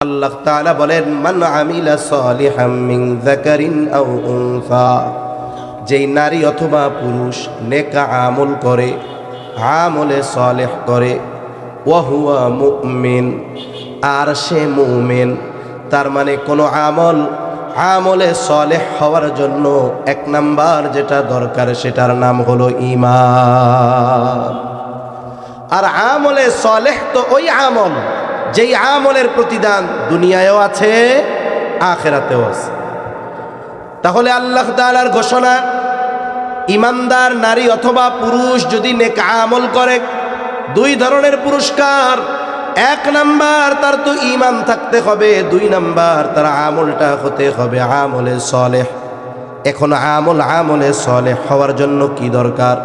আল্লাহ তাআলা বলেন, মান আমিলা সালিহাম মিন যাকারিন আও উনসা, যেই নারী অথবা পুরুষ নেক আমল করে, আমলে সালেহ করে, ওয়া হুয়া মুমিন, আর সে মুমিন। তার মানে কোনো আমলে সালেহ হওয়ার জন্য এক নাম্বার যেটা দরকার সেটার নাম হলো ঈমান। আর আমলে সালেহ তো ওই আমল যেই আমলের প্রতিদান দুনিয়ায়ও আছে, আখিরাতেও আছে। তাহলে আল্লাহ তাআলার ঘোষণা, ইমানদার নারী অথবা পুরুষ যদি নেক আমল করে, দুই ধরনের পুরস্কার। এক নাম্বার, তার তো ঈমান থাকতে হবে। দুই নাম্বার, তার আমলটা হতে হবে আমলে সালেহ। এখন আমলে সালেহ হওয়ার জন্য কি দরকার?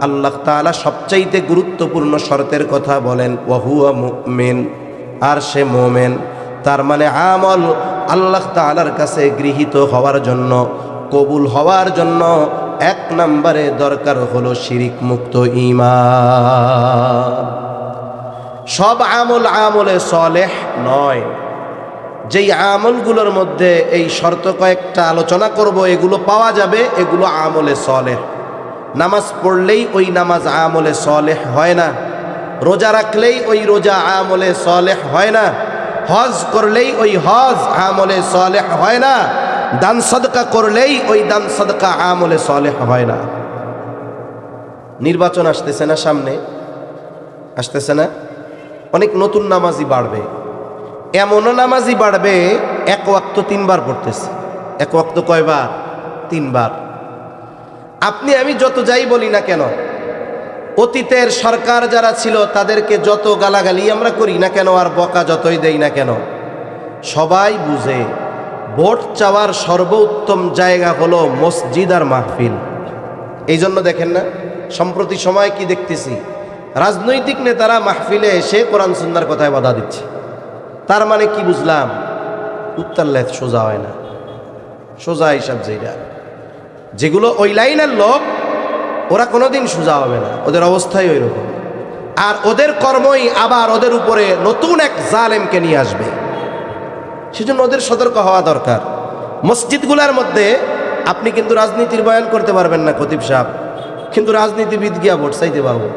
আল্লাহ তাআলা সবচাইতে গুরুত্বপূর্ণ শর্তের কথা বলেন, ওয়া হুয়া মুমিন, আর সে মুমিন। তার মানে আমল আল্লাহ তাআলার কাছে গৃহীত হওয়ার জন্য, কবুল হওয়ার জন্য এক নম্বরে দরকার হলো শিরিক মুক্ত ঈমান। সব আমলে সালেহ নয়। যেই আমলগুলোর মধ্যে এই শর্ত কয়েকটা আলোচনা করব, এগুলো পাওয়া যাবে, এগুলো আমলে সালেহ। নামাজ পড়লেই ওই নামাজ আমলে সালেহ হয় না। রোজা রাখলেই ওই রোজা আমলে সালেহ হয় না। হজ করলেই ওই হজ আমলে সালেহ হয় না। দান সাদকা করলেই ওই দান সাদকা আমলে সালেহ হয় না। নির্বাচন আসতেছে না, সামনে আসতেছে না, অনেক নতুন নামাজি বাড়বে। এমনও নামাজি বাড়বে এক ওয়াক্ত 3 বার পড়তেছে। এক ওয়াক্ত কয়বার? 3 বার। আপনি আমি যত যাই বলি না কেন, অতীতের সরকার যারা ছিল তাদেরকে যত গালাগালি আমরা করি না কেন, আর বকা যতই দেই না কেন, সবাই বুঝে ভোট চাওয়ার সর্বোত্তম জায়গা হলো মসজিদ আর মাহফিল। এই জন্য দেখেন না, সম্প্রতি সময় কি দেখতেছি, রাজনৈতিক নেতারা মাহফিলে এসে কোরআন সুন্নাহর কথায় বাধা দিচ্ছে। তার মানে কি বুঝলাম? উত্তর লেখ সোজা হয় না। সোজা হিসাব যেগুলো ওই লাইনের লোক, ওরা কোনোদিন সোজা হবে না, ওদের অবস্থাই ওই রকম। আর ওদের কর্মই আবার ওদের উপরে নতুন এক জালেমকে নিয়ে আসবে। সেজন্য ওদের সতর্ক হওয়া দরকার। মসজিদগুলোর মধ্যে আপনি কিন্তু রাজনীতির বয়ান করতে পারবেন না খতিব সাহেব, কিন্তু রাজনীতিবিদ গিয়া ভোট চাইতে পারবো।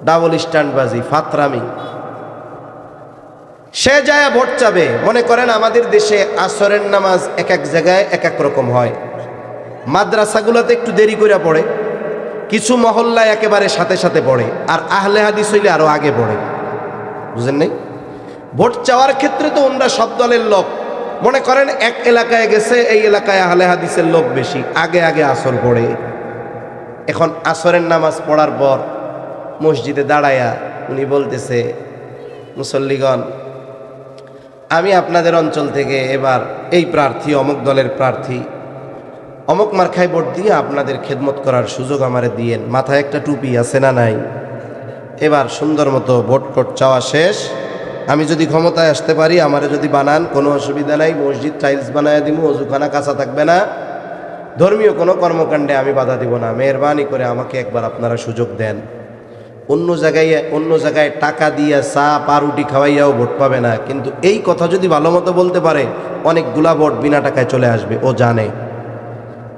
ডাবল স্ট্যান্ডবাজি, ফাতরামি। সে যায় ভোট চাবে। মনে করেন আমাদের দেশে আসরের নামাজ এক এক জায়গায় এক এক রকম হয়। মাদ্রাসাগুলোতে একটু দেরি করে পড়ে, কিছু মহল্লায় একেবারে সাথে সাথে পড়ে, আর আহলে হাদিস হইলে আরো আগে পড়ে। বুঝেন নাই? ভোট চাওয়ার ক্ষেত্রে তো ওনারা সব দলের লোক। মনে করেন এক এলাকায় গেছে, এই এলাকায় আহলে হাদিসের লোক বেশি, আগে আগে আসর পড়ে। এখন আসরের নামাজ পড়ার পর মসজিদে দাঁড়ায়া উনি বলতেছে, মুসল্লিগণ, আমি আপনাদের অঞ্চল থেকে এবার এই প্রার্থী, অমুক দলের প্রার্থী, অমুক মার্কায় ভোট দিয়ে আপনাদের খেদমত করার সুযোগ আমারে দিয়েন। মাথায় একটা টুপি আছে না নাই? এবার সুন্দর মতো ভোট চাওয়া শেষ। আমি যদি ক্ষমতায় আসতে পারি, আমারে যদি বানান, কোনো অসুবিধা নাই, মসজিদ টাইলস বানায় দিব, অজুখানা কাঁচা থাকবে না, ধর্মীয় কোনো কর্মকাণ্ডে আমি বাধা দিব না, মেহরবানি করে আমাকে একবার আপনারা সুযোগ দেন। অন্য জায়গায় টাকা দিয়ে চা পাউরুটি খাওয়াইয়াও ভোট পাবে না, কিন্তু এই কথা যদি ভালো মতো বলতে পারে, অনেকগুলা ভোট বিনা টাকায় চলে আসবে। ও জানে,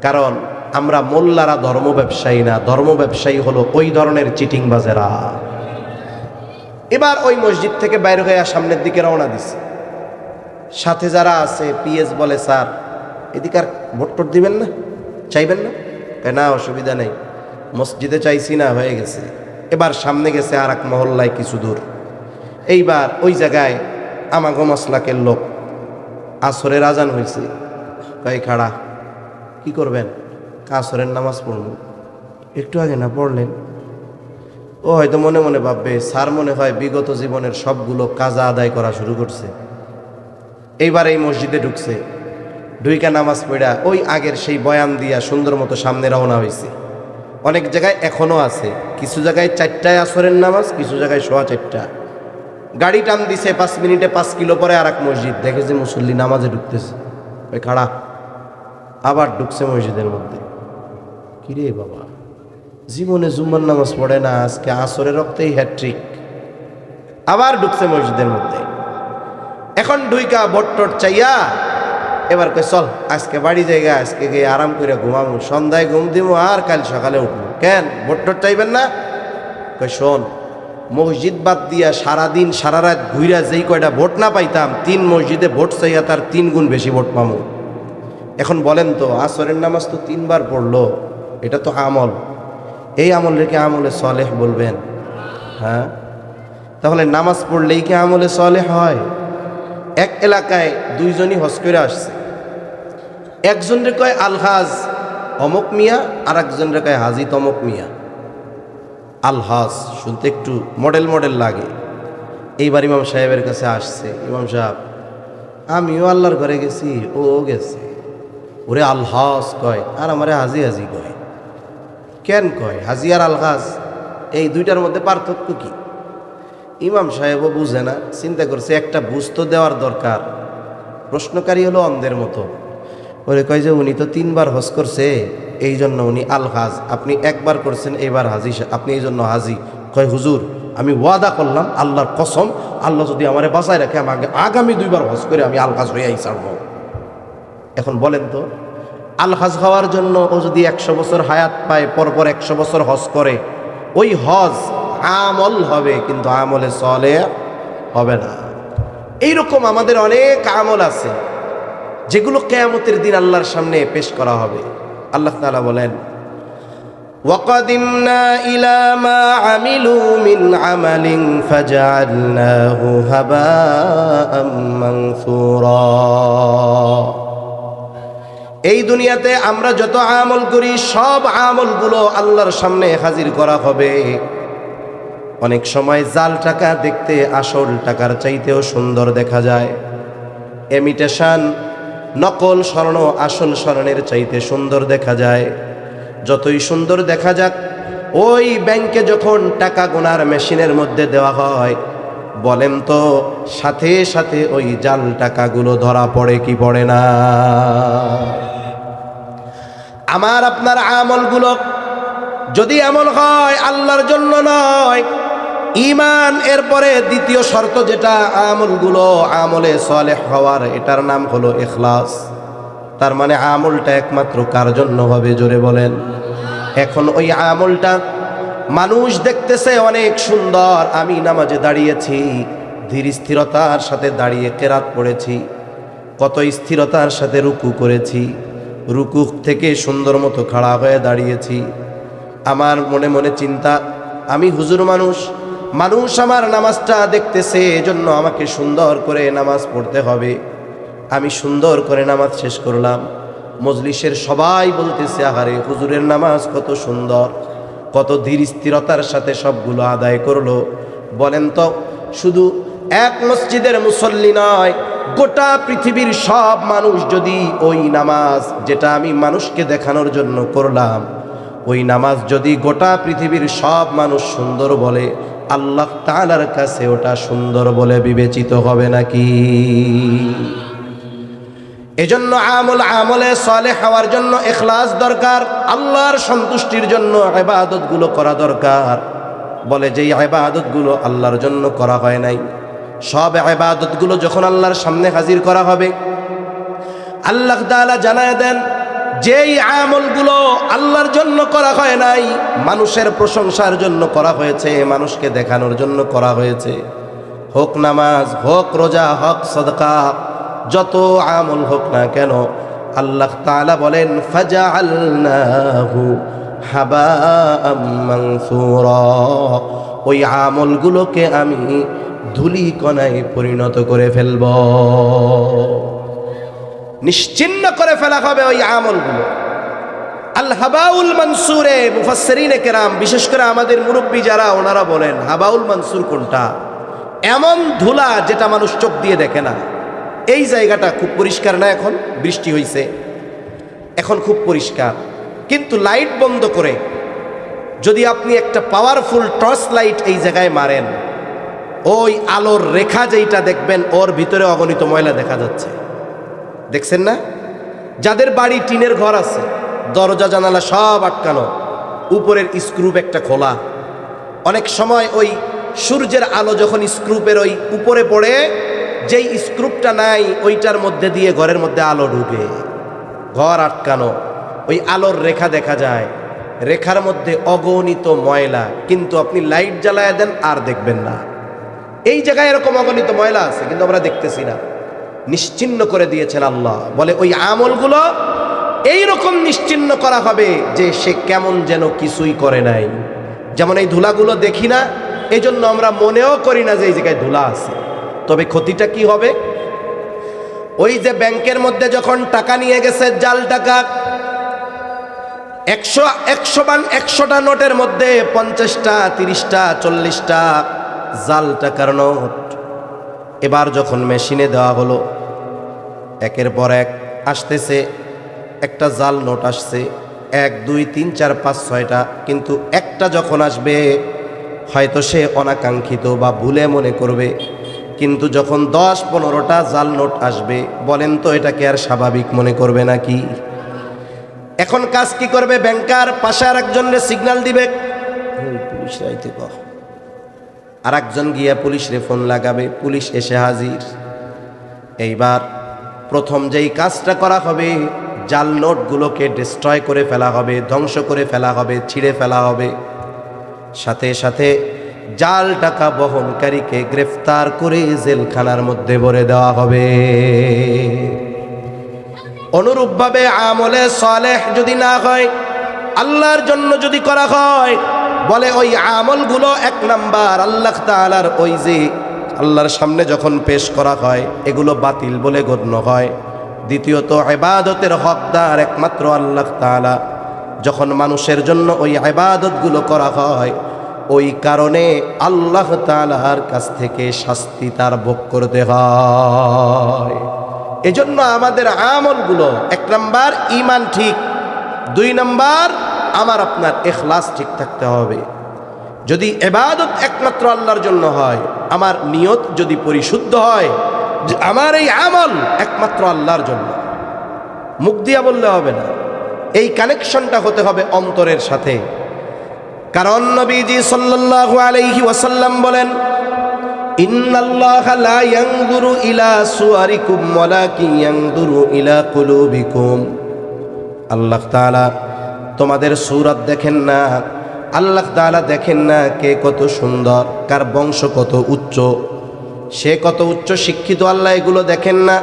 কারণ আমরা মোল্লারা ধর্ম ব্যবসায়ী না, ধর্ম ব্যবসায়ী হলো ওই ধরনের চিটিংবাজেরা। এবার ওই মসজিদ থেকে বাইরে হয়ে সামনের দিকে রওনা দিছে। সাথে যারা আছে পিএস বলে, স্যার এদিকে আর ভোট টোট দিবেন না, চাইবেন না? না, অসুবিধা নেই, মসজিদে চাইছি না, হয়ে গেছে। এবার সামনে গেছে আর এক মহল্লায় কিছু দূর। এইবার ওই জায়গায় আমাগো মাসলাকের লোক, আসরের আজান হয়েছে, কই খাড়া, কি করবেন? আসরের নামাজ পড়ব। একটু আগে না পড়লেন? ও হয়তো মনে মনে ভাববে, স্যার মনে হয় বিগত জীবনের সবগুলো কাজা আদায় করা শুরু করছে। এইবার এই মসজিদে ঢুকছে, ঢুইকা নামাজ পড়া ওই আগের সেই বয়ান দিয়া সুন্দর মতো সামনে রওনা হয়েছে। অনেক জায়গায় এখনো আছে, কিছু জায়গায় 4টায় আসরের নামাজ, কিছু জায়গায় 4:15। গাড়ি টান দিছে 5 মিনিটে 5 কিলো পরে আর এক মসজিদ, দেখে যে মুসল্লি নামাজে ঢুকতেছে, ওই খাড়া আবার ঢুকছে মসজিদের মধ্যে। কিরে বাবা, জীবনে জুম্মার নামাজ পড়ে না, আজকে আসরের রক্তেই হ্যাট্রিক। আবার ঢুকছে মসজিদের মধ্যে। এখন ঢুইকা ভোট চাইয়া এবার কই চল আজকে বাড়ি জায়গা, আজকে গিয়ে আরাম করে ঘুমাবো, সন্ধ্যায় ঘুম দিব আর কাল সকালে উঠবো। কেন ভোট চাইবেন না? কই শোন, মসজিদ বাদ দিয়া সারাদিন সারা রাত ঘুইরা যেই কয়টা ভোট না পাইতাম, 3 মসজিদে ভোট চাইয়া তার 3 গুণ বেশি ভোট পামো। এখন বলেন তো, আসরের নামাজ তো 3 বার পড়লো, এটা তো আমল। এই আমল রেখে আমলে সলেহ বলবেন? হ্যাঁ, তাহলে নামাজ পড়লেই কি আমলে সলেহ হয়? এক এলাকায় 2 জনই হজ করে আসছে। একজনের কয় আলহাজ অমুক মিয়া, আর একজনের কয় হাজি তমুক মিয়া। আলহাজ শুনতে একটু মডেল মডেল লাগে। এইবার ইমাম সাহেবের কাছে আসছে, ইমাম সাহেব আমিও আল্লাহর ঘরে গেছি, ও গেছে, ওরে আলহাজ কয় আর আমারে হাজি হাজি কয়। কেন কয় হাজি আর আলহাজ, এই দুইটার মধ্যে পার্থক্য কি? ইমাম সাহেবও বুঝে না, চিন্তা করছে একটা বুঝতো দেওয়ার দরকার। প্রশ্নকারী হলো অন্ধের মতো। ওরে কয় যে উনি তো 3 বার হজ করছে, এই জন্য উনি আলহাজ, আপনি একবার করছেন এবার হাজি, আপনি এই জন্য হাজি। কয় হুজুর আমি ওয়াদা করলাম আল্লাহর কসম, আল্লাহ যদি আমারে বাঁচায় রাখে আমাকে আগামী 2 বার হজ করে আমি আলহাজ হইয়াই ছাড়ব। এখন বলেন তো, আলহাজ হওয়ার জন্য ও যদি 100 বছর হায়াত পায়, পরপর 100 বছর হজ করে, ওই হজ আমল হবে কিন্তু আমলে সলেহ হবে না। এইরকম আমাদের অনেক আমল আছে যেগুলো কিয়ামতের দিন আল্লাহর সামনে পেশ করা হবে। আল্লাহ তাআলা বলেন, ওয়াকাদিমনা ইলা মা আমিলু মিন আমালিন ফাজআলনাহু হাবাআম মানসুরা। এই দুনিয়াতে আমরা যত আমল করি সব আমলগুলো আল্লাহর সামনে হাজির করা হবে। অনেক সময় জাল টাকা দেখতে আসল টাকার চাইতেও সুন্দর দেখা যায়। ইমিটেশন, নকল স্বর্ণ আসল স্বর্ণের চাইতে সুন্দর দেখা যায়। যতই সুন্দর দেখা যাক, ওই ব্যাংকে যখন টাকা গোনার মেশিনের মধ্যে দেওয়া হয়, বলেন তো সাথে সাথে ওই জাল টাকাগুলো ধরা পড়ে কি পড়ে না? আমার আপনার আমলগুলো যদি আমল হয় আল্লাহর জন্য নয়, ঈমান, এরপরে দ্বিতীয় শর্ত যেটা আমলগুলো আমলে সলেহ হওয়ার, এটার নাম হলো ইখলাস। তার মানে আমলটা একমাত্র কার জন্য হবে? জোরে বলেন। এখন ওই আমলটা মানুষ দেখতেছে অনেক সুন্দর, আমি নামাজে দাঁড়িয়েছি, ধীর স্থিরতার সাথে দাঁড়িয়ে কেরাত পড়েছি, কত স্থিরতার সাথে রুকু করেছি, রুকু থেকে সুন্দর মতো খাড়া হয়ে দাঁড়িয়েছি। আমার মনে মনে চিন্তা, আমি হুজুর মানুষ, মানুষ আমার নামাজটা দেখতেছে, এজন্য আমাকে সুন্দর করে নামাজ পড়তে হবে। আমি সুন্দর করে নামাজ শেষ করলাম, মজলিসের সবাই বলতেছে আহারে হুজুরের নামাজ কত সুন্দর, কত ধীর স্থিরতার সাথে সবগুলো আদায় করলো। বলেন তো, শুধু এক মসজিদের মুসল্লি নয়, গোটা পৃথিবীর সব মানুষ যদি ওই নামাজ যেটা আমি মানুষকে দেখানোর জন্য করলাম, ওই নামাজ যদি গোটা পৃথিবীর সব মানুষ সুন্দর বলে, আল্লাহ তাআলার কাছে ওটা সুন্দর বলে বিবেচিত হবে নাকি? এজন্য আমলে সলেহ হওয়ার জন্য ইখলাস দরকার, আল্লাহর সন্তুষ্টির জন্য ইবাদতগুলো করা দরকার। বলে যে ইবাদতগুলো আল্লাহর জন্য করা হয় নাই, সব ইবাদতগুলো যখন আল্লাহর সামনে হাজির করা হবে, আল্লাহ তাআলা জানায় দেন যেই আমলগুলো আল্লাহর জন্য করা হয় নাই, মানুষের প্রশংসার জন্য করা হয়েছে, মানুষকে দেখানোর জন্য করা হয়েছে, হোক নামাজ, হোক রোজা, হোক সাদকা, যত আমল হোক না কেন, আল্লাহ তাআলা বলেন ফাজআলনাহু হাবাআম মানসুরা, ওই আমলগুলোকে আমি ধুলি কণায় পরিণত করে ফেলব, নিশ্চিহ্ন করে ফেলা হবে ওই আমলগুলো। আল হাবাউল মানসুরে মুফাসসিরিনে কেরাম, বিশেষ করে আমাদের মুরব্বী যারা, ওনারা বলেন হাবাউল মানসুর কোনটা? এমন ধুলা যেটা মানুষ চোখ দিয়ে দেখে না। এই জায়গাটা খুব পরিষ্কার না, এখন বৃষ্টি হয়েছে, এখন খুব পরিষ্কার, কিন্তু লাইট বন্ধ করে যদি আপনি একটা পাওয়ারফুল টর্চ লাইট এই জায়গায় মারেন, ওই আলোর রেখা যেইটা দেখবেন, ওর ভিতরে অগণিত ময়লা দেখা যাচ্ছে। দেখছেন না? যাদের বাড়ি টিনের ঘর আছে, দরজা জানালা সব আটকানো, উপরের স্ক্রুপ একটা খোলা, অনেক সময় ওই সূর্যের আলো যখন স্ক্রুপের ওই উপরে পড়ে, যেই স্ক্রুপটা নাই ওইটার মধ্যে দিয়ে ঘরের মধ্যে আলো ঢুকে, ঘর আটকানো, ওই আলোর রেখা দেখা যায়, রেখার মধ্যে অগণিত ময়লা, কিন্তু আপনি লাইট জ্বালায় দেন আর দেখবেন না। এই জায়গায় এরকম অগণিত ময়লা আছে কিন্তু আমরা দেখতেছি না। নিশ্চিহ্ন করে দিয়েছেন আল্লাহ। বলে ওই আমলগুলো এইরকম নিশ্চিহ্ন করা হবে যে সে কেমন যেন কিছুই করে নাই। যেমন এই ধুলাগুলো দেখি না, এই জন্য আমরা মনেও করি না যে এই জায়গায় ধুলা আছে। তবে ক্ষতিটা কি হবে? ওই যে ব্যাংকের মধ্যে যখন টাকা নিয়ে গেছে, জাল টাকা, 100টা নোটের মধ্যে 50টা 30টা 40টা জাল টাকার নোট। এবার যখন মেশিনে দেওয়া হলো, একের পর এক আসতেছে, একটা জাল নোট আসছে 1 2 3 4 5 6টা, কিন্তু একটা যখন আসবে হয়তো সে অনাকাঙ্ক্ষিত বা ভুলে মনে করবে, কিন্তু যখন 10-15টা জাল নোট আসবে, বলেন তো এটাকে আর স্বাভাবিক মনে করবে নাকি? এখন কাজ কি করবে ব্যাংকার? পাশে আর একজনরে সিগন্যাল দিবে, পুলিশ রাইতে কহ, আর একজন গিয়া পুলিশরে ফোন লাগাবে, পুলিশ এসে হাজির। এইবার প্রথম যেই কাজটা করা হবে, জাল নোটগুলোকে ডিস্ট্রয় করে ফেলা হবে, ধ্বংস করে ফেলা হবে, ছিঁড়ে ফেলা হবে। সাথে সাথে জাল টাকা বহনকারীকে গ্রেফতার করে জেলখানার মধ্যে ভরে দেওয়া হবে। অনুরূপভাবে আমলে সালেহ যদি না হয়, আল্লাহর জন্য যদি করা হয়, বলে ওই আমলগুলো 1 নাম্বার আল্লাহ তাআলার ওই যে আল্লাহর সামনে যখন পেশ করা হয়, এগুলো বাতিল বলে গণ্য হয়। দ্বিতীয়ত ইবাদতের হকদার একমাত্র আল্লাহ তাআলা। যখন মানুষের জন্য ওই ইবাদতগুলো করা হয়, ওই কারণে আল্লাহ তাআলার কাছ থেকে শাস্তি তার ভোগ করতে হয়। এজন্য আমাদের আমলগুলো 1 নাম্বার ঈমান ঠিক, 2 নাম্বার আমার আপনার ইখলাস ঠিক থাকতে হবে। যদি ইবাদত একমাত্র আল্লাহর জন্য হয়, আমার নিয়ত যদি পরিশুদ্ধ হয় যে আমার এই আমল একমাত্র আল্লাহর জন্য, মুখ দিয়া বললে হবে না, এই কানেকশনটা হতে হবে অন্তরের সাথে। কারণ নবীজি সাল্লাল্লাহু আলাইহি ওয়াসাল্লাম বলেন, ইন্নাল্লাহা লা ইয়ানজুরু ইলা সুওয়ারিকুম ওয়ালাকিন ইয়ানজুরু ইলা কুলুবিকুম। আল্লাহ তাআলা তোমাদের সূরত দেখেন না, আল্লাহ তাআলা দেখেন না কে কত সুন্দর, কার বংশ কত উচ্চ, সে কত উচ্চ শিক্ষিত, আল্লাহ এগুলো দেখেন না।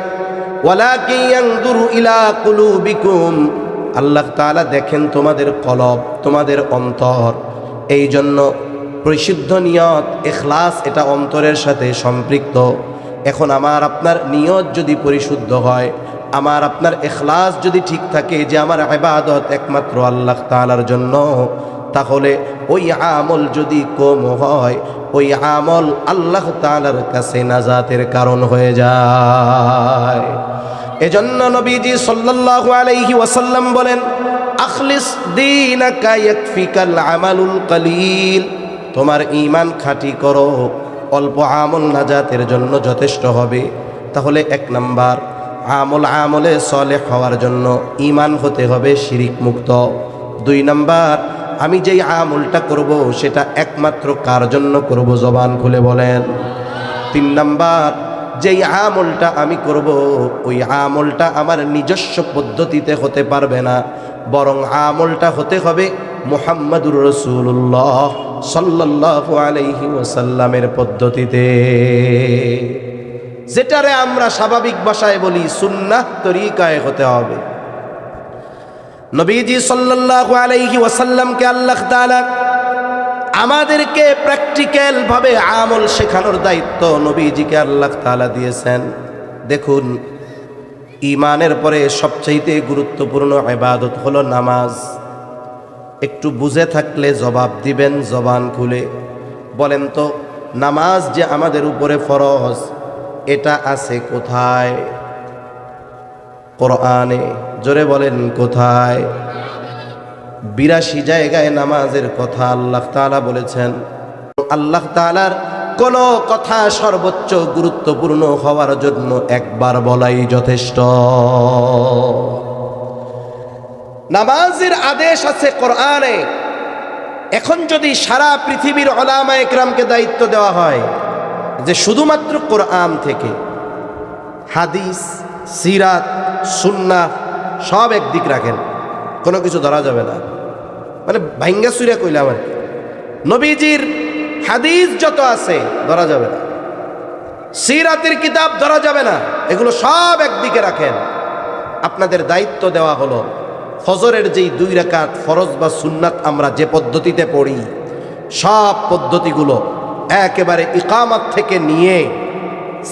ওয়ালাকিন ইয়ানজুরু ইলা কুলুবিকুম, আল্লাহ তাআলা দেখেন তোমাদের কলব, তোমাদের অন্তর। এই জন্য পরিশুদ্ধ নিয়ত, ইখলাস, এটা অন্তরের সাথে সম্পৃক্ত। এখন আমার আপনার নিয়ত যদি পরিশুদ্ধ হয়, আমার আপনার ইখলাস যদি ঠিক থাকে যে আমার ইবাদত একমাত্র আল্লাহ তাআলার জন্য, তাহলে ওই আমল যদি কম হয়, ওই আমল আল্লাহ তাআলার কাছে নাজাতের কারণ হয়ে যায়। এজন্য নবীজি সাল্লাল্লাহু আলাইহি ওয়াসাল্লাম বলেন, আখলিস দীনাকা ইয়াকফিকাল আমালুল কলিল। তোমার ঈমান খাঁটি করো, অল্প আমল নাজাতের জন্য যথেষ্ট হবে। তাহলে 1 নাম্বার আমলে সালেহ হওয়ার জন্য ঈমান হতে হবে শিরিক মুক্ত। 2 নাম্বার, আমি যেই আমলটা করব সেটা একমাত্র কার জন্য করব, জবান খুলে বলেন। 3 নাম্বার, যেই আমলটা আমি করব ওই আমলটা আমার নিজস্ব পদ্ধতিতে হতে পারবে না, বরং আমলটা হতে হবে মুহাম্মাদুর রাসূলুল্লাহ সাল্লাল্লাহু আলাইহি ওয়াসাল্লামের পদ্ধতিতে, যেটারে আমরা স্বাভাবিক ভাষায় বলি সুন্নাহ তরিকায় হতে হবে। নবীজি সাল্লাল্লাহু আলাইহি ওয়াসাল্লামকে আল্লাহ তাআলা আমাদেরকে প্র্যাকটিক্যাল ভাবে আমল শেখানোর দায়িত্ব নবীজিকে আল্লাহ তাআলা দিয়েছেন। দেখুন, ঈমানের পরে সবচাইতে গুরুত্বপূর্ণ ইবাদত হলো নামাজ। একটু বুঝে থাকলে জবাব দিবেন জবান খুলে। বলেন তো, নামাজ যে আমাদের উপরে ফরজ, এটা আছে কোথায়? কোরআনে। জোরে বলেন কোথায়? 82 জায়গায় নামাজের কথা আল্লাহ তাআলা বলেছেন। আল্লাহ তাআলার কোন কথা সর্বোচ্চ গুরুত্বপূর্ণ হওয়ার জন্য একবার বলাই যথেষ্ট। নামাজের আদেশ আছে কোরআনে। এখন যদি সারা পৃথিবীর উলামায়ে কেরামকে দায়িত্ব দেওয়া হয় যে শুধুমাত্র কোরআন থেকে হাদিস, সিরাত, সুন্নাহ সব একদিক রাখেন, কোনো কিছু ধরা যাবে না। মানে ভাঙ্গা সুইরা কইলাম আর কি। নবীজির হাদিস যত আছে ধরা যাবে না, সিরাতের কিতাব ধরা যাবে না, এগুলো সব একদিকে রাখেন। আপনাদের দায়িত্ব দেওয়া হলো ফজরের যেই 2 রাকাত ফরজ বা সুন্নাত আমরা যে পদ্ধতিতে পড়ি, সব পদ্ধতিগুলো একেবারে ইকামত থেকে নিয়ে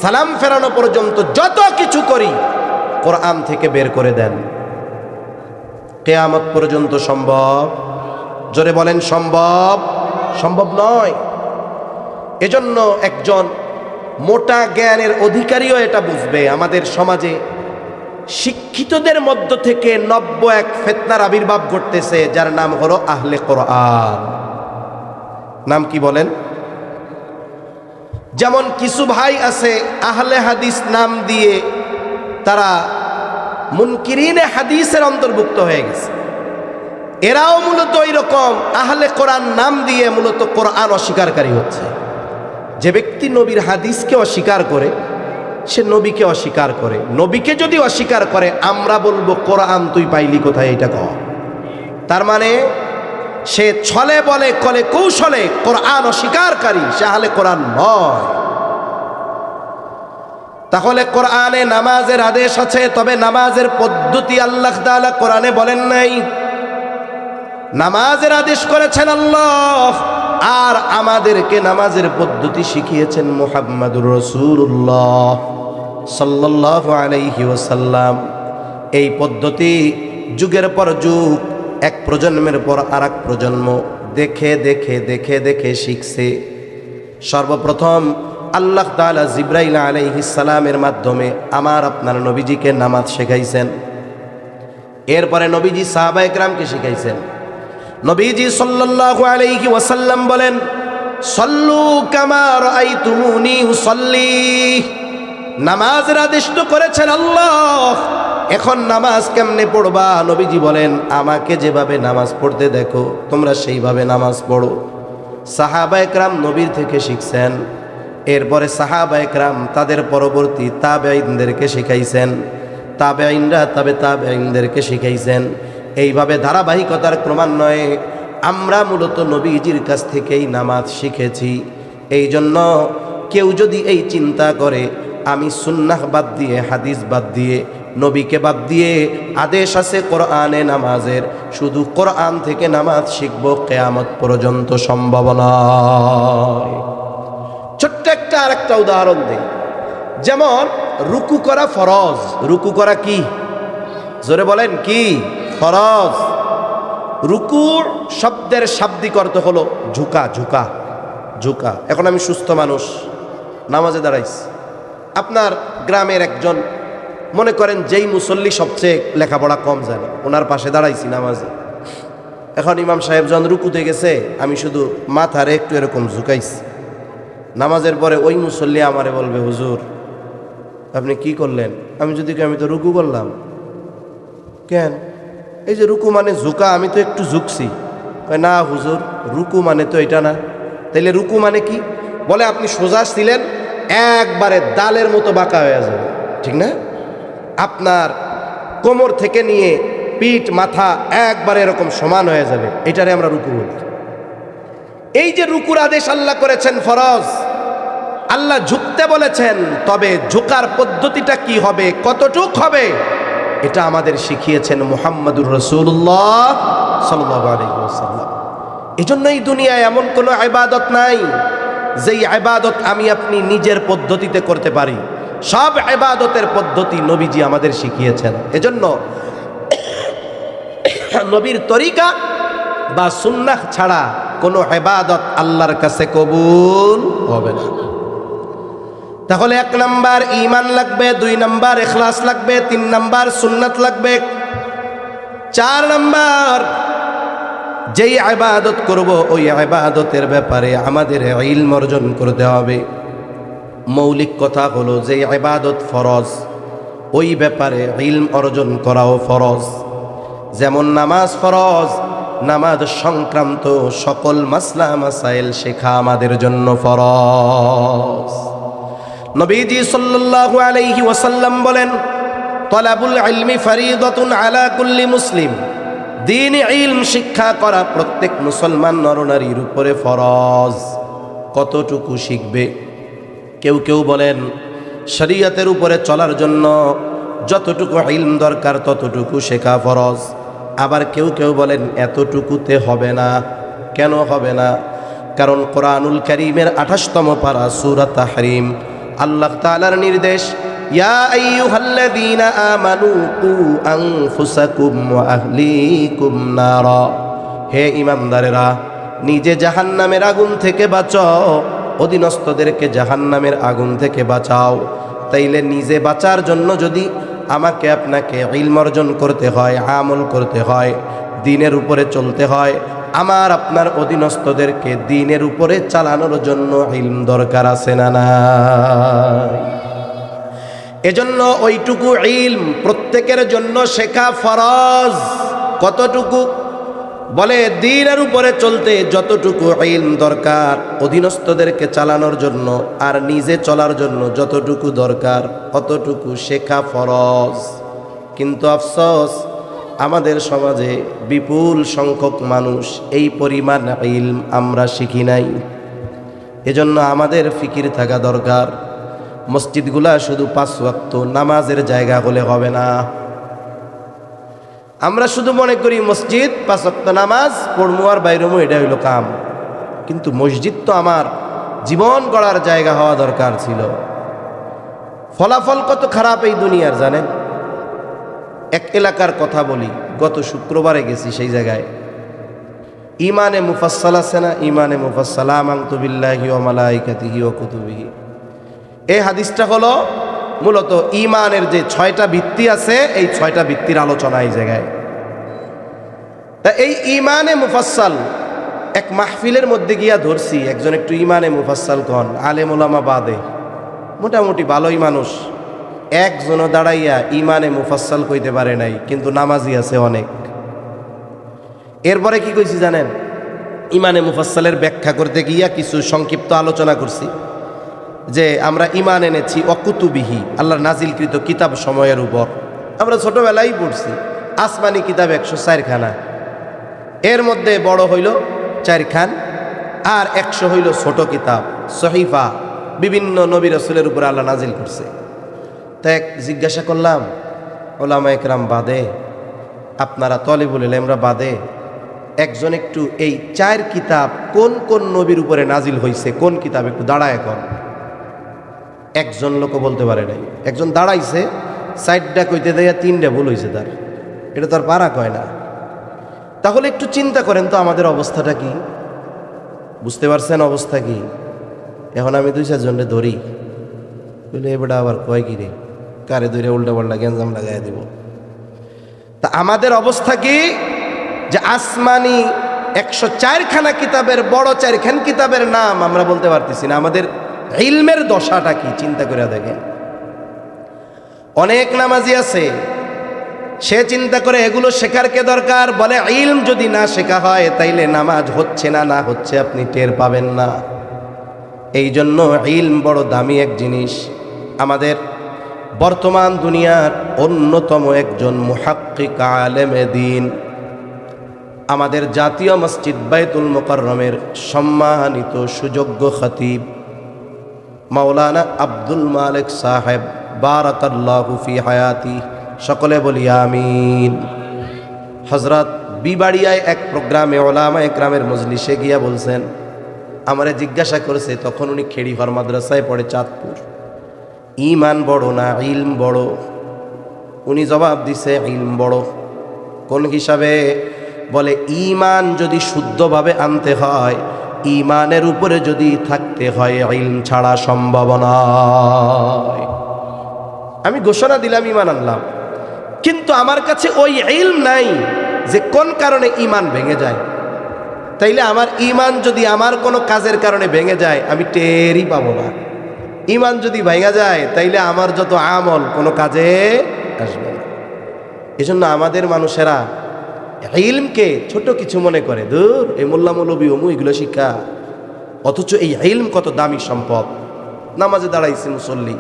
সালাম ফেরানো পর্যন্ত যত কিছু করি কোরআন থেকে বের করে দেন। কিয়ামত পর্যন্ত সম্ভব? জোরে বলেন সম্ভব? সম্ভব নয়। এজন্য একজন মোটা জ্ঞানের অধিকারীও এটা বুঝবে। আমাদের সমাজে শিক্ষিতদের মধ্য থেকে নব্য এক ফিতনার আবির্ভাব ঘটতেছে, যার নাম হলো আহলে কোরআন। নাম কি বলেন? যেমন কিছু ভাই আছে আহলে হাদিস নাম দিয়ে তারা মুনকিরিনে হাদিসের অন্তর্ভুক্ত হয়ে গেছে। এরাও মূলত এরকম আহলে কোরআন নাম দিয়ে মূলত কোরআন অস্বীকারী হচ্ছে। যে ব্যক্তি নবীর হাদিসকে অস্বীকার করে সে নবীকে অস্বীকার করে। নবীকে যদি অস্বীকার করে আমরা বলবো কোরআন তুই পাইলি কোথায়, এটা কহ। তার মানে সে ছলে বলে কলে কৌশলে কোরআন অস্বীকারী, সে আহলে কোরআন নয়। তাহলে কোরআনে নামাজের আদেশ আছে, তবে নামাজের পদ্ধতি আল্লাহ তাআলা কোরআনে বলেন নাই। নামাজের আদেশ করেছেন আল্লাহ, আর আমাদেরকে নামাজের পদ্ধতি শিখিয়েছেন মুহাম্মাদুর রাসূলুল্লাহ সাল্লাল্লাহু আলাইহি ওয়াসাল্লাম। এই পদ্ধতি যুগের পর যুগ, এক প্রজন্মের পর আরেক প্রজন্ম দেখে দেখে দেখে দেখে শিখছে। সর্বপ্রথম আল্লাহ তাআলা জিবরাইল আলাইহিস সালামের মাধ্যমে আমার আপনার নবীজিকে নামাজ শেখাইছেন। এরপরে নবীজি সাহাবায়ে কেরামকে শিখাইছেন। নবীজি সাল্লাল্লাহু আলাইহি ওয়াসাল্লাম বলেন, সল্লু কামা রাআইতুমুনি উসাল্লি। নামাজের আদেশ তো করেছেন আল্লাহ, এখন নামাজ কেমনে পড়বা? নবীজি বলেন, আমাকে যেভাবে নামাজ পড়তে দেখো তোমরা সেইভাবে নামাজ পড়ো। সাহাবায়ে কেরাম নবীর থেকে শিখছেন। এরপরে সাহাবায়ে কেরাম তাদের পরবর্তী তাবেঈনদেরকে শিখাইছেন, তাবেঈনরা তাবেঈনদেরকে শিখাইছেন। এইভাবে ধারাবাহিকতার ক্রমান্বয়ে আমরা মূলত নবীজির কাছ থেকেই নামাজ শিখেছি। এই জন্য কেউ যদি এই চিন্তা করে আমি সুন্নাহ বাদ দিয়ে, হাদিস বাদ দিয়ে, নবীকে বাদ দিয়ে, আদেশ আছে কোরআনে নামাজের, শুধু কোরআন থেকে নামাজ শিখব, কিয়ামত পর্যন্ত সম্ভব নয়। ছোট্ট একটা আরেকটা উদাহরণ দিই। যেমন রুকু করা ফরজ। রুকু করা কি? জোরে বলেন কি? ফরজ। রুকুর শব্দের শাব্দিক অর্থ হলো ঝুঁকা, ঝুঁকা, ঝুঁকা। এখন আমি সুস্থ মানুষ, নামাজে দাঁড়াইছি। আপনার গ্রামের একজন, মনে করেন যেই মুসল্লি সবচেয়ে লেখাপড়া কম জানে, ওনার পাশে দাঁড়াইছি নামাজে। এখন ইমাম সাহেব যখন রুকুতে গেছে, আমি শুধু মাথারে একটু এরকম ঝুঁকাইছি। নামাজের পরে ওই মুসল্লি আমারে বলবে, হুজুর আপনি কি করলেন? আমি যদি আমি তো রুকু করলাম। কেন? এই যে রুকু মানে ঝুঁকা, আমি তো একটু ঝুঁকছি। না হুজুর, রুকু মানে তো এটা না। তাইলে রুকু মানে কি? বলে আপনি সোজা ছিলেন, একবারে দালের মতো বাঁকা হয়ে যাবে, ঠিক না? আপনার কোমর থেকে নিয়ে পিঠ মাথা একবারে এরকম সমান হয়ে যাবে, এটারে আমরা রুকু বলি। এই যে রুকুর আদেশ আল্লাহ করেছেন ফরজ, আল্লাহ ঝুঁকতে বলেছেন, তবে ঝুঁকার পদ্ধতিটা কি হবে, কতটুক হবে, এটা আমাদের শিখিয়েছেন মুহাম্মাদুর রাসূলুল্লাহ সাল্লাল্লাহু আলাইহি ওয়াসাল্লাম। এজন্য এই দুনিয়ায় এমন কোনো ইবাদত নাই যেই ইবাদত আমি আপনি নিজের পদ্ধতিতে করতে পারি। সব ইবাদতের পদ্ধতি নবীজি আমাদের শিখিয়েছেন। এজন্য নবীর তরিকা বা সুন্নাহ ছাড়া কোনো ইবাদত আল্লাহর কাছে কবুল হবে না। তাহলে 1 নাম্বার ঈমান লাগবে, 2 নাম্বার ইখলাস লাগবে, 3 নাম্বার সুন্নাত লাগবে, 4 নাম্বার যেই ইবাদত করব ওই ইবাদতের ব্যাপারে আমাদের ইলম অর্জন করতে হবে। মৌলিক কথা হলো যে ইবাদত ফরজ, ওই ব্যাপারে ইলম অর্জন করাও ফরজ। যেমন নামাজ ফরজ, নামাজ সংক্রান্ত সকল মাসলা মাসাইল শেখা আমাদের জন্য ফরজ। নবীজি সাল্লাল্লাহু আলাইহি ওয়াসাল্লাম বলেন, তলাবুল ইলমি ফরিদাতুন আলা কুল্লি মুসলিম, দ্বীন ইলম শিক্ষা করা প্রত্যেক মুসলমান নরনারীর উপরে ফরজ। কতটুকু শিখবে? কেউ কেউ বলেন শরীয়তের উপরে চলার জন্য যতটুকু ইলম দরকার ততটুকু শেখা ফরজ। আবার কেউ কেউ বলেন এতটুকুতে হবে না। কেন হবে না? কারণ কোরআনুল কারীমের 28তম পারা সূরা তাহরিম, আল্লাহ তাআলার নির্দেশ, ইয়া আইয়ুহাল্লাযীনা আমানু কু আনফুসাকুম ওয়া আহলিকুম নারা, হে ঈমানদারেরা, নিজে জাহান্নামের আগুন থেকে বাঁচাও, অধীনস্থদেরকে জাহান্নামের আগুন থেকে বাঁচাও। তাইলে নিজে বাঁচার জন্য যদি আমাকে আপনাকে ইলম অর্জন করতে হয়, আমল করতে হয়, দ্বীনের উপরে চলতে হয়, আমার আপনার অধীনস্থদেরকে দ্বীনের উপরে চালানোর জন্য ইলম দরকার আছে না নাই? এজন্য ওইটুকু ইলম প্রত্যেকের জন্য শেখা ফরজ। কতটুকু? বলে দ্বীনের উপরে চলতে যতটুকু ইলম দরকার অধীনস্থদেরকে চালানোর জন্য আর নিজে চলার জন্য যতটুকু দরকার অতটুকু শেখা ফরজ। কিন্তু আফসোস, আমাদের সমাজে বিপুল সংখ্যক মানুষ এই পরিমাণ ইলম আমরা শিখি নাই। এজন্য আমাদের ফিকির থাকা দরকার, মসজিদগুলা শুধু 5 ওয়াক্ত নামাজের জায়গা হলে হবে না। আমরা শুধু মনে করি মসজিদ 5 ওয়াক্ত নামাজ পড়মু আর বাইরমু, এটা হইল কাম। কিন্তু মসজিদ তো আমার জীবন গড়ার জায়গা হওয়া দরকার ছিল। ফলাফল কত খারাপ এই দুনিয়ার জানেন? এক এলাকার কথা বলি, গত শুক্রবারে গেছি সেই জায়গায়। ইমানে মুফাসসাল আছে না? ইমানে মুফাসসাল, আমানতু বিল্লাহি ওয়া মালাইকাতিহি ওয়া কুতুবিহি। এই হাদিসটা হলো মূলত ইমানের যে 6টা ভিত্তি আছে, এই 6টা ভিত্তির আলোচনা এই জায়গায়। তা এই ইমানে মুফাসসাল এক মাহফিলের মধ্যে গিয়া ধরছি, একজন একটু ইমানে মুফাসসাল কন, আলেম ওলামা বাদে মোটামুটি ভালোই মানুষ, একজনও দাঁড়াইয়া ইমানে মুফাসসাল কইতে পারে নাই, কিন্তু নামাজি আছে অনেক। এরপরে কি কইছি জানেন? ইমানে মুফাসসালের ব্যাখ্যা করতে গিয়া কিছু সংক্ষিপ্ত আলোচনা করছি যে আমরা ইমান এনেছি অকুতুবিহি, আল্লাহর নাজিলকৃত কিতাব সময়ের উপর। আমরা ছোটবেলায় পড়ছি আসমানি কিতাব 104 খানা, এর মধ্যে বড় হইল 4 খান আর 100 হইল ছোট কিতাব সহিফা, বিভিন্ন নবী রাসূলের উপর আল্লাহ নাজিল করছে। তা এক জিজ্ঞাসা করলাম, ওলামা একরাম বাদে, আপনারা তলিবুল ইলমরা বাদে, একজন একটু এই 4 কিতাব কোন কোন নবীর উপরে নাজিল হয়েছে, কোন কিতাব একটু দাঁড়ায় কর। একজন লোক বলতে পারে নাই। একজন দাঁড়াইছে, 4টা কইতে দেয়া 3টা ভুল হয়েছে তার, এটা তার পারা কয় না। তাহলে একটু চিন্তা করেন তো আমাদের অবস্থাটা কি? বুঝতে পারছেন অবস্থা কি? এখন আমি 2-4 জনকে ধরি, বলে এবারে আবার কয় কি রে, কারে ধরে উল্টা পাল্টা গ্যাঞ্জাম লাগাই দিব। তা আমাদের অবস্থা কি? যে আসমানি 104 খানা কিতাবের বড় 4 খান কিতাবের নাম আমরা বলতে পারতেছি না। আমাদের ইলমের দশাটা কি চিন্তা করে দেখেন। অনেক নামাজি আছে, সে চিন্তা করে এগুলো শেখার কে দরকার, বলে ইলম যদি না শেখা হয় তাইলে নামাজ হচ্ছে না, না হচ্ছে আপনি টের পাবেন না। এই জন্য ইলম বড় দামি এক জিনিস। আমাদের বর্তমান দুনিয়ার অন্যতম একজন মুহাক্কিক আলেমে দ্বীন, আমাদের জাতীয় মসজিদ বাইতুল মুকাররমের সম্মানিত সুযোগ্য খতিব মাওলানা আব্দুল মালিক সাহেব, বারাকাল্লাহু ফি হায়াতি, সকলে বলি আমিন। হযরত বিবাড়িয়ায় এক প্রোগ্রামে ওলামা একরামের মজলিসে গিয়া বলছেন, আমারে জিজ্ঞাসা করেছে, তখন উনি খেড়িঘর মাদ্রাসায় পড়ে চাঁদপুর, ইমান বড় না ইলম বড়? উনি জবাব দিছে ইলম বড়। কোন হিসাবে? বলে ইমান যদি শুদ্ধভাবে আনতে হয়, ইমানের উপরে যদি থাকতে হয়, ইলম ছাড়া সম্ভব নয়। আমি ঘোষণা দিলাম ইমান আনলাম, কিন্তু আমার কাছে ওই ইলম নাই যে কোন কারণে ইমান ভেঙে যায়। তাইলে আমার ইমান যদি আমার কোনো কাজের কারণে ভেঙে যায়, আমি টেরই পাবো না। ইমান যদি ভেঙে যায় তাইলে আমার যত আমল কোনো কাজে আসবে না। এজন্য আমাদের মানুষেরা ইলমকে ছোট কিছু মনে করে, দূর এই মোল্লা মৌলবী অমু এগুলো শিক্ষা, অথচ এই ইলম কত দামি সম্পদ। নামাজে দাঁড়াইছি মুসল্লি,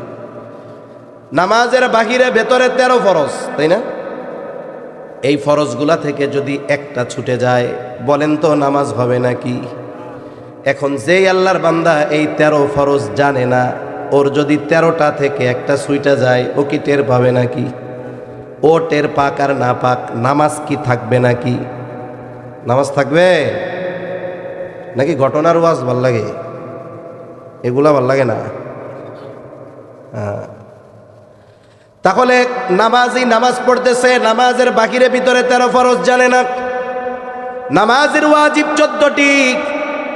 নামাজের বাহিরে ভেতরে 13 ফরজ, তাই না? এই ফরজগুলা থেকে যদি একটা ছুটে যায়, বলেন তো নামাজ হবে নাকি? এখন যেই আল্লাহর বান্দা এই 13 ফরজ জানে না, ওর যদি 13টা থেকে একটা ছুটে যায়, ও কি টের পাবে নাকি? ও টের পাক আর না পাক, নামাজ কি থাকবে নাকি? নামাজ থাকবে নাকি? ঘটনার ওয়াজ ভাল লাগে, এগুলা ভাল লাগে না। তাহলে নামাজি নামাজ পড়তেছে, নামাজের বাহিরে ভিতরে 13 ফরজ জানে না। নামাজের ওয়াজিব 14টি,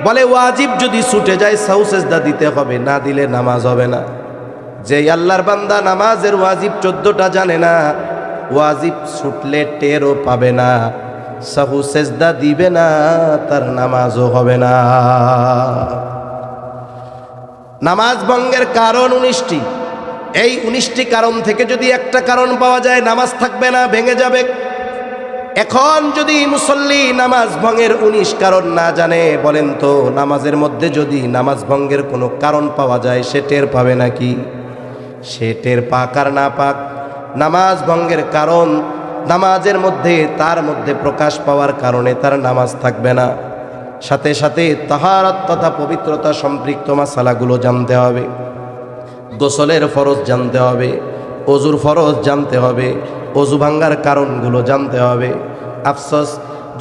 বলে ওয়াজিব যদি ছুটে যায় সাহু সেজদা দিতে হবে, না দিলে নামাজ হবে না। যে আল্লাহর বান্দা নামাজের ওয়াজিব 14টা জানে না, ওয়াজিব ছুটলে টেরও পাবে না, সাহু সেজদা দিবে না, তার নামাজও হবে না। নামাজ ভঙ্গের কারণ 19টি। এই 19টি কারণ থেকে যদি একটা কারণ পাওয়া যায়, নামাজ থাকবে না, ভেঙে যাবে। এখন যদি মুসল্লি নামাজ ভঙ্গের 19 কারণ না জানে, বলেন তো নামাজের মধ্যে যদি নামাজ ভঙ্গের কোনো কারণ পাওয়া যায়, সে টের পাবে নাকি? সে টের পাক আর না পাক, নামাজ ভঙ্গের কারণ নামাজের মধ্যে তার মধ্যে প্রকাশ পাওয়ার কারণে তার নামাজ থাকবে না। সাথে সাথে তাহারাত তথা পবিত্রতা সম্পৃক্ত মাসালাগুলো জানতে হবে। গোসলের ফরজ জানতে হবে, অজুর ফরজ জানতে হবে, অজু ভাঙ্গার কারণগুলো জানতে হবে। আফসোস,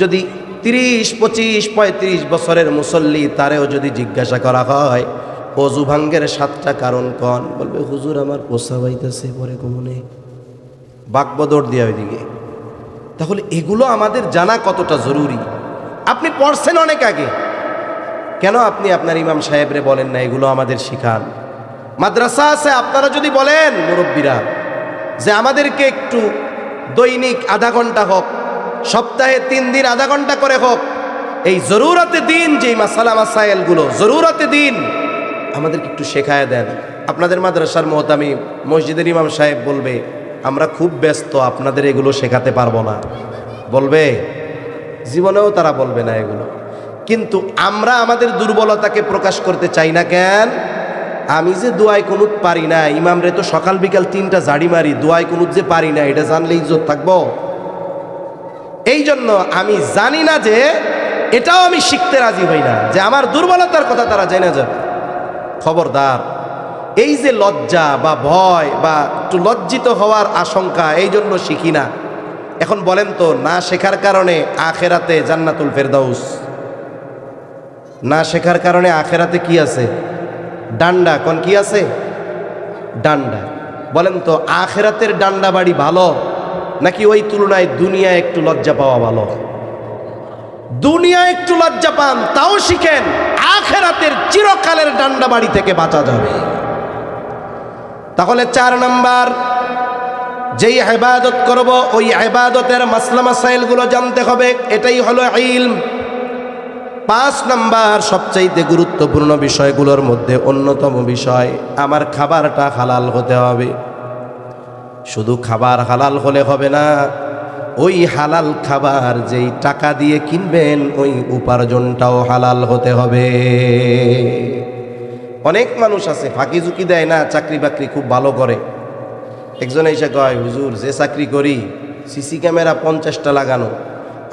যদি 30, 25, 35 বছরের মুসল্লি, তারেও যদি জিজ্ঞাসা করা হয় অজু ভাঙ্গের 7টা কারণ কন, বলবে হুজুর আমার পোষা বাইতেছে, পরে কমনে বাকবদর দিয়া ওইদিকে। তাহলে এগুলো আমাদের জানা কতটা জরুরি। আপনি পড়ছেন অনেক আগে, কেন আপনি আপনার ইমাম সাহেবরে বলেন না এগুলো আমাদের শিখান? মাদ্রাসা আছে, আপনারা যদি বলেন মুরব্বীরা যে আমাদেরকে একটু দৈনিক আধা ঘন্টা হোক, সপ্তাহে 3 দিন আধা ঘন্টা করে হোক, এই জরুরতে দিন, যেই মাসালা মাসাইলগুলো জরুরতে দিন আমাদেরকে একটু শেখায় দেন। আপনাদের মাদ্রাসার মুহতামিম, মসজিদের ইমাম সাহেব বলবে আমরা খুব ব্যস্ত, আপনাদের এগুলো শেখাতে পারবো না, বলবে? জীবনেও তারা বলবে না এগুলো। কিন্তু আমরা আমাদের দুর্বলতাকে প্রকাশ করতে চাই না কেন? আমি যে দোয়ায় কুনুত পারি না, ইমামরে তো সকাল বিকাল 3টা ঝাড়ি মারি, দোয়ায় কুনুত যে পারি না, এটা জানলে ইজ্জত থাকবো? এই জন্য আমি জানি না, যে এটাও আমি শিখতে রাজি হই না, যে আমার দুর্বলতার কথা তারা জেনে যাবে। খবরদার, এই যে লজ্জা বা ভয় বা একটু লজ্জিত হওয়ার আশঙ্কা, এই জন্য শিখি না। এখন বলেন তো, না শেখার কারণে আখেরাতে জান্নাতুল ফেরদাউস, না শেখার কারণে আখেরাতে কি আছে? ডান্ডা। কোন কি আছে? ডান্ডা। বলেন তো আখেরাতের ডান্ডা বাড়ি ভালো, নাকি ওই তুলনায় দুনিয়া একটু লজ্জা পাওয়া ভালো? দুনিয়া একটু লজ্জা পান তাও শিখেন, আখেরাতের চিরকালের ডান্ডা বাড়ি থেকে বাঁচা যাবে। তাহলে 4 নাম্বার, যেই ইবাদত করব ওই ইবাদতের মাসলা মাসাইলগুলো জানতে হবে, এটাই হলো ইলম। 5 নাম্বার, সবচাইতে গুরুত্বপূর্ণ বিষয়গুলোর মধ্যে অন্যতম বিষয়, আমার খাবারটা হালাল হতে হবে। শুধু খাবার হালাল হলে হবে না, ওই হালাল খাবার যেই টাকা দিয়ে কিনবেন ওই উপার্জনটাও হালাল হতে হবে। অনেক মানুষ আছে ফাঁকি ঝুঁকি দেয় না, চাকরি বাকরি খুব ভালো করে। একজন এসে কয় হুজুর যে চাকরি করি, সিসি ক্যামেরা 50টা লাগানো,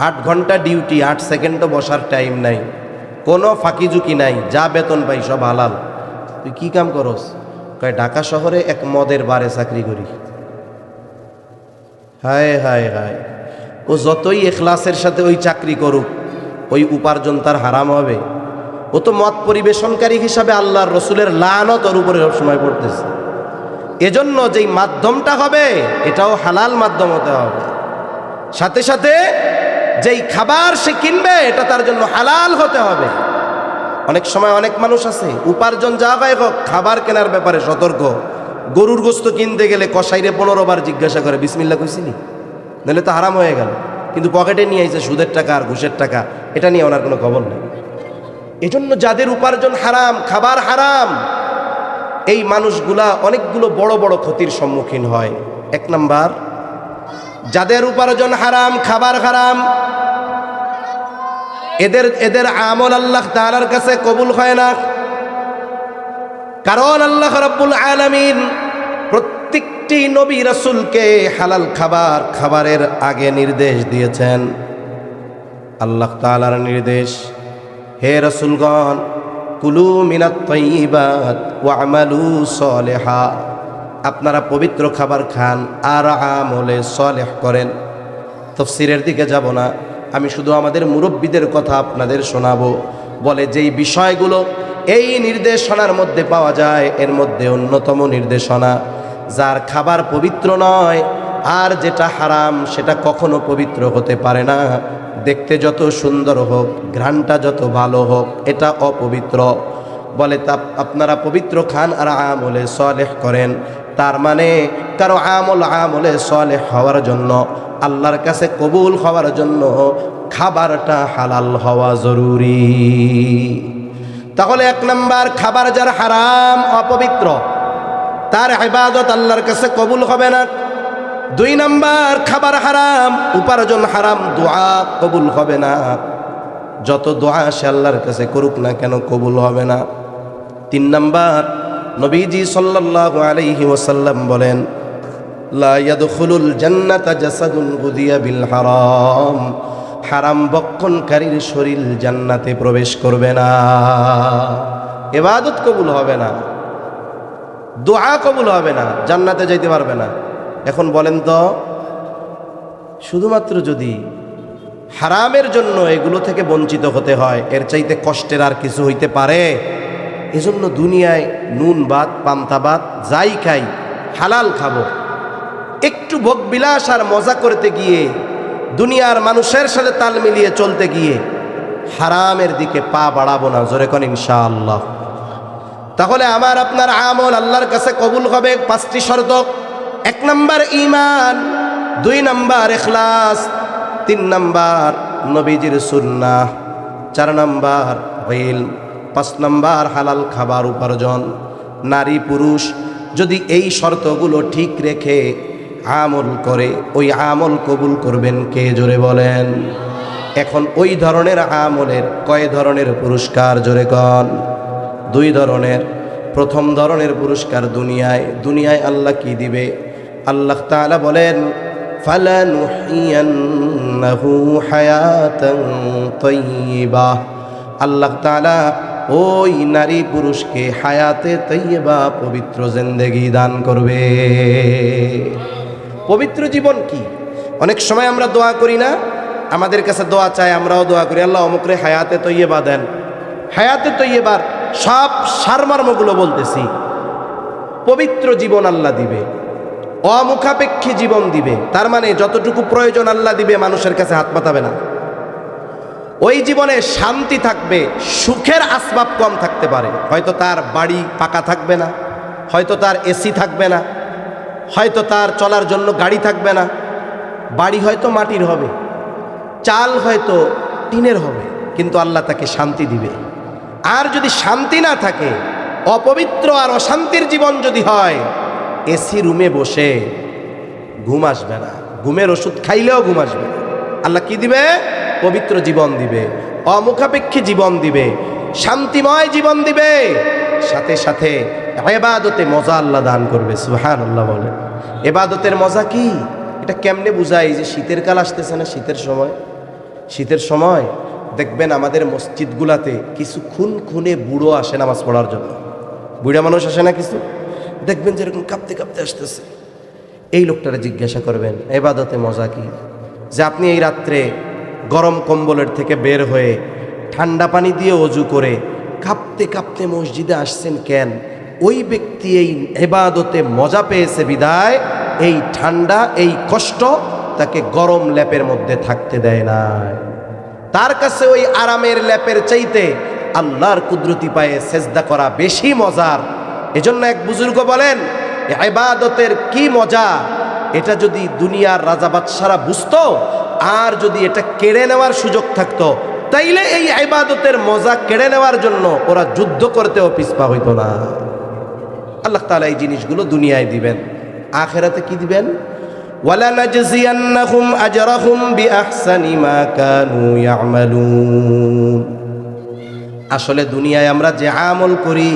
8 ঘন্টা ডিউটি, 8 সেকেন্ডও বসার টাইম নাই, কোনো ফাঁকি ঝুঁকি নাই, যা বেতন পাই সব হালাল। তুই কি কাম করস? কয় ঢাকা শহরে এক মদের বারে চাকরি করি। হায় হায় হায়, ও যতই এখলাসের সাথে ওই চাকরি করুক, ওই উপার্জন তার হারাম হবে। ও তো মদ পরিবেশনকারী হিসাবে আল্লাহর রসুলের লানত ওর উপরে সবসময় পড়তেছে। এজন্য যেই মাধ্যমটা হবে এটাও হালাল মাধ্যম হতে হবে। সাথে সাথে যেই খাবার সে কিনবে এটা তার জন্য হালাল হতে হবে। অনেক সময় অনেক মানুষ আছে উপার্জন যা হয় হোক, খাবার কেনার ব্যাপারে সতর্ক। গরুর গোস্ত কিনতে গেলে কসাইরে 15 বার জিজ্ঞাসা করে বিসমিল্লাহ কইছিলি, নাহলে তো হারাম হয়ে গেল। কিন্তু পকেটে নিয়ে আইছে সুদের টাকা আর ঘুষের টাকা, এটা নিয়ে ওনার কোনো খবর নেই। এজন্য যাদের উপার্জন হারাম, খাবার হারাম, এই মানুষগুলা অনেকগুলো বড় বড় ক্ষতির সম্মুখীন হয়। 1 নাম্বার, যাদের উপার্জন হারাম, খাবার হারাম, এদের আমল আল্লাহ তাআলার কাছে কবুল হয় না। কারণ আল্লাহ রাব্বুল আলামিন প্রত্যেকটি নবী রাসূলকে হালাল খাবারের আগে নির্দেশ দিয়েছেন। আল্লাহ তাআলার নির্দেশ, হে রাসূলগণ, কুলু মিনাত তাইয়্যিবাত ওয়া আমালু সলিহা, আপনারা পবিত্র খাবার খান আর আমলে সলেহ করেন। তাফসীরের দিকে যাব না, আমি শুধু আমাদের মুরব্বীদের কথা আপনাদের শোনাবো। বলে যেই বিষয়গুলো এই নির্দেশনার মধ্যে পাওয়া যায়, এর মধ্যে অন্যতম নির্দেশনা, যার খাবার পবিত্র নয় আর যেটা হারাম সেটা কখনো পবিত্র হতে পারে না। দেখতে যত সুন্দর হোক, ঘ্রাণটা যত ভালো হোক, এটা অপবিত্র। বলে তা আপনারা পবিত্র খান আর আমলে সলেহ করেন। তার মানে কারো আমলে সলেহ হওয়ার জন্য, আল্লাহর কাছে কবুল হওয়ার জন্য খাবারটা হালাল হওয়া জরুরি। তাহলে 1 নাম্বার, খাবার যার হারাম, অপবিত্র, তার ইবাদত আল্লাহর কাছে কবুল হবে না। 2 নাম্বার, খাবার হারাম, উপার্জন হারাম, দোয়া কবুল হবে না। যত দোয়া সে আল্লাহর কাছে করুক না কেন কবুল হবে না। 3 নাম্বার, নবীজি সাল্লাল্লাহু আলাইহি ওয়াসাল্লাম বলেন, লা ইয়াদখুলুল জান্নাতা জাসাদুন গুদিয়া বিল হারাম, হারাম বক্ষণকারীর শরীর জান্নাতে প্রবেশ করবে না। ইবাদত কবুল হবে না, দোয়া কবুল হবে না, জান্নাতে যাইতে পারবে না। এখন বলেন তো, শুধুমাত্র যদি হারামের জন্য এগুলো থেকে বঞ্চিত হতে হয়, এর চাইতে কষ্টের আর কিছু হইতে পারে? এজন্য দুনিয়ায় নুন ভাত, পান্তা ভাত যাই খাই, হালাল খাবো। একটু ভোগবিলাস আর মজা করতে গিয়ে, দুনিয়ার মানুষের সাথে তাল মিলিয়ে চলতে গিয়ে হারামের দিকে পা বাড়াবো না। জোরে কোন ইনশাআল্লাহ। তাহলে আমার আপনার আমল আল্লাহর কাছে কবুল হবে 5টি শর্ত। 1 নাম্বার ঈমান, 2 নাম্বার ইখলাস, 3 নাম্বার নবীজির সুন্নাহ, 4 নাম্বার ইলম, 5 নাম্বার হালাল খাবার উপার্জন। নারী পুরুষ যদি এই শর্তগুলো ঠিক রেখে আমল করে, ওই আমল কবুল করবেন কে? জোরে বলেন। এখন ওই ধরনের আমলের কয় ধরনের পুরস্কার? জোরে কন। 2 ধরনের। প্রথম ধরনের পুরস্কার দুনিয়ায় আল্লাহ কি দিবে? আল্লাহ তাআলা বলেন, ফালানুহিয়ান্নাহু হায়াতান তাইয়্যিবা, আল্লাহ তাআলা ওই নারী পুরুষকে হায়াতে তাইয়্যিবা, পবিত্র জিন্দেগি দান করবে। পবিত্র জীবন কি? অনেক সময় আমরা দোয়া করি না, আমাদের কাছে দোয়া চাই, আমরাও দোয়া করি, আল্লাহ অমুকরে হায়াতে তাইয়্যিবা দেন। হায়াতে তাইয়্যিবার সব সারমর্মগুলো বলতেছি। পবিত্র জীবন আল্লাহ দিবে, অমুখাপেক্ষী জীবন দিবে। তার মানে যতটুকু প্রয়োজন আল্লাহ দিবে, মানুষের কাছে হাত পাতাবে না। ওই জীবনে শান্তি থাকবে, সুখের আসবাব কম থাকতে পারে। হয়তো তার বাড়ি পাকা থাকবে না, হয়তো তার এসি থাকবে না, হয়তো তার চলার জন্য গাড়ি থাকবে না, বাড়ি হয়তো মাটির হবে, চাল হয়তো টিনের হবে, কিন্তু আল্লাহ তাকে শান্তি দিবে। আর যদি শান্তি না থাকে, অপবিত্র আর অশান্তির জীবন যদি হয়, এসি রুমে বসে ঘুম আসবে না, ঘুমের ওষুধ খাইলেও ঘুম আসবে না। আল্লাহ কি দিবে? পবিত্র জীবন দিবে, অমুখাপেক্ষী জীবন দিবে, শান্তিময় জীবন দিবে, সাথে সাথে ইবাদতে মজা আল্লাহ দান করবে। সুবহানাল্লাহ বলে। ইবাদতের মজা কি? এটা কেমনে বুঝাই? যে শীতের কাল আসতেছে না, শীতের সময় দেখবেন আমাদের মসজিদগুলাতে কিছু খুনে বুড়ো আসে নামাজ পড়ার জন্য। বুড়া মানুষ আসে না কিছু, দেখবেন যেরকম কাঁপতে কাঁপতে আসতেছে। এই লোকটারে জিজ্ঞাসা করবেন ইবাদতে মজা কি? যে আপনি এই রাত্রে গরম কম্বলের থেকে বের হয়ে ঠান্ডা পানি দিয়ে ওযু করে কাঁপতে কাঁপতে মসজিদে আসছেন কেন? ওই ব্যক্তি এই ইবাদতে মজা পেয়েছে বিদায় এই ঠান্ডা, এই কষ্ট তাকে গরম লেপের মধ্যে থাকতে দেয় না। তার কাছে ওই আরামের লেপের চাইতে আল্লাহর কুদরতি পায়ে সেজদা করা বেশি মজার। এজন্য এক বুজুর্গ বলেন, ইবাদতের কি মজা, এটা যদি দুনিয়ার রাজা বাদশারা বুঝতো, আর যদি এটা কেড়ে নেওয়ার সুযোগ থাকতো, তাইলে এই ইবাদতের মজা কেড়ে নেওয়ার জন্য ওরা যুদ্ধ করতেও পিছপা হইতো না। আল্লাহ তাআলা এই জিনিসগুলো দুনিয়ায় দিবেন, আখিরাতে কি দিবেন? ওয়ালানাজজিয়ান্নাহুম আজরাহুম বিআহসানি মা কানু ইয়ামালুন। আসলে দুনিয়ায় আমরা যে আমল করি,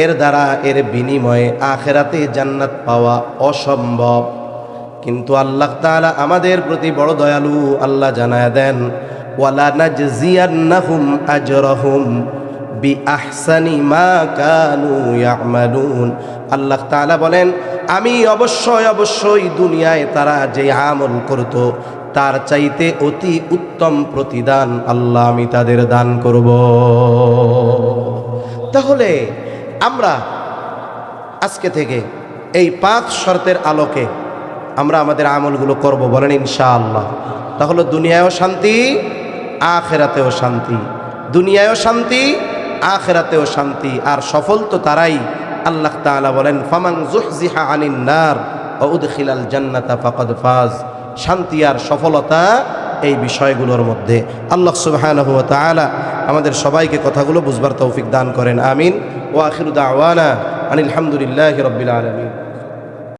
এর দ্বারা এর বিনিময়ে আখেরাতে জান্নাত পাওয়া অসম্ভব। কিন্তু আল্লাহ তাআলা আমাদের প্রতি বড় দয়ালু। আল্লাহ জানায় দেন, ওয়ালা নাজজিয়ান্নাহুম আজরাহুম বিআহসানি মা কানু ইয়ামালুন। আল্লাহ তাআলা বলেন, আমি অবশ্যই দুনিয়ায় তারা যে আমল করত তার চাইতে অতি উত্তম প্রতিদান আল্লাহ আমি তাদের দান করব। তাহলে আমরা আজকে থেকে এই 5 শর্তের আলোকে আমরা আমাদের আমলগুলো করব, বলেন ইনশাআল্লাহ। তাহলে দুনিয়ায়ও শান্তি, আখিরাতেও শান্তি। দুনিয়ায়ও শান্তি, আখিরাতেও শান্তি। আর সফল তো তারাই, আল্লাহ তাআলা বলেন, ফামান যুহজিহা আনিন নার ওয়া উদখিলাল জান্নাতা ফাকাদ ফাজ। শান্তি আর সফলতা এই বিষয়গুলোর মধ্যে। আল্লাহ সুবহানাহু ওয়া তাআলা আমাদের সবাইকে কথাগুলো বুঝবার তৌফিক দান করেন। আমিন। ওয়া আখিরু দাওয়ানা আনিল হামদুলিল্লাহি রাব্বিল আলামিন।